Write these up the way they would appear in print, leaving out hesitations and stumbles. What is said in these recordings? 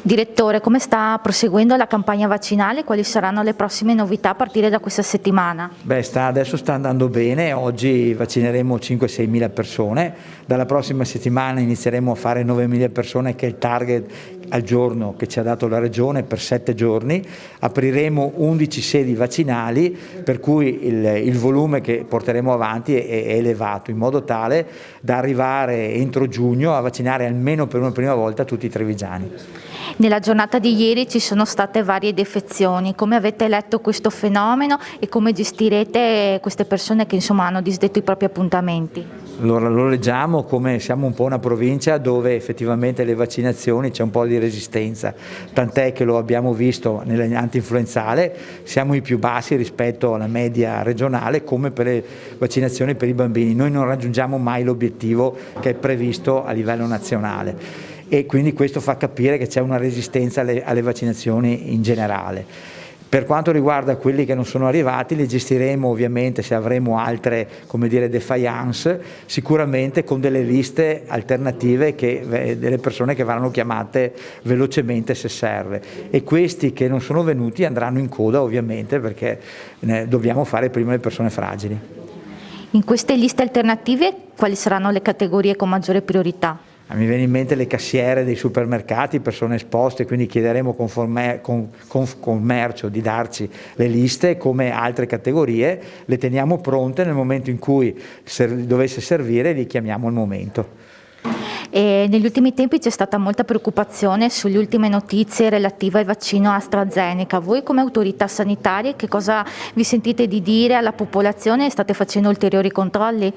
Direttore, come sta proseguendo la campagna vaccinale? Quali saranno le prossime novità a partire da questa settimana? Adesso sta andando bene, oggi vaccineremo 5-6 mila persone, dalla prossima settimana inizieremo a fare 9 mila persone, che è il target al giorno che ci ha dato la Regione per 7 giorni, apriremo 11 sedi vaccinali, per cui il volume che porteremo avanti è elevato, in modo tale da arrivare entro giugno a vaccinare almeno per una prima volta tutti i trevigiani. Nella giornata di ieri ci sono state varie defezioni, come avete letto questo fenomeno e come gestirete queste persone che hanno disdetto i propri appuntamenti? Allora, lo leggiamo come siamo un po' una provincia dove effettivamente le vaccinazioni c'è un po' di resistenza, tant'è che lo abbiamo visto nell'antinfluenzale, siamo i più bassi rispetto alla media regionale, come per le vaccinazioni per i bambini. Noi non raggiungiamo mai l'obiettivo che è previsto a livello nazionale e quindi questo fa capire che c'è una resistenza alle vaccinazioni in generale. Per quanto riguarda quelli che non sono arrivati, li gestiremo ovviamente, se avremo altre, come dire, défaillance, sicuramente con delle liste alternative, delle persone che verranno chiamate velocemente se serve, e questi che non sono venuti andranno in coda ovviamente, perché dobbiamo fare prima le persone fragili. In queste liste alternative quali saranno le categorie con maggiore priorità? Mi viene in mente le cassiere dei supermercati, persone esposte, quindi chiederemo con commercio di darci le liste, come altre categorie, le teniamo pronte nel momento in cui dovesse servire, li chiamiamo al momento. E negli ultimi tempi c'è stata molta preoccupazione sulle ultime notizie relative al vaccino AstraZeneca. Voi come autorità sanitarie che cosa vi sentite di dire alla popolazione? State facendo ulteriori controlli?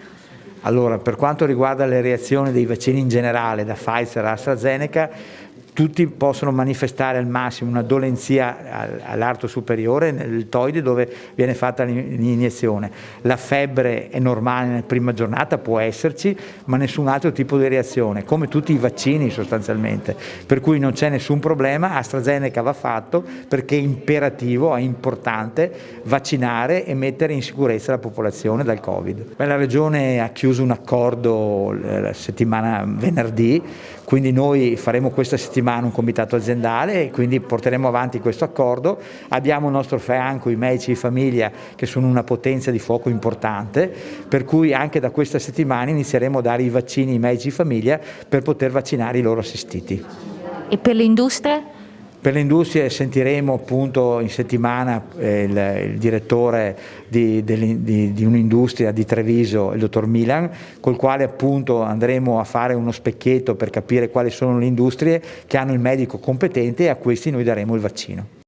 Allora, per quanto riguarda le reazioni dei vaccini in generale, da Pfizer a AstraZeneca, tutti possono manifestare al massimo una dolenzia all'arto superiore, nel deltoide dove viene fatta l'iniezione. La febbre è normale nella prima giornata, può esserci, ma nessun altro tipo di reazione, come tutti i vaccini sostanzialmente. Per cui non c'è nessun problema, AstraZeneca va fatto perché è imperativo, è importante vaccinare e mettere in sicurezza la popolazione dal Covid. La Regione ha chiuso un accordo la settimana venerdì, quindi noi faremo questa settimana un comitato aziendale e quindi porteremo avanti questo accordo. Abbiamo al nostro fianco i medici di famiglia che sono una potenza di fuoco importante, per cui anche da questa settimana inizieremo a dare i vaccini ai medici di famiglia per poter vaccinare i loro assistiti. E per le industrie? Per le industrie sentiremo appunto in settimana il direttore di un'industria di Treviso, il dottor Milan, col quale appunto andremo a fare uno specchietto per capire quali sono le industrie che hanno il medico competente, e a questi noi daremo il vaccino.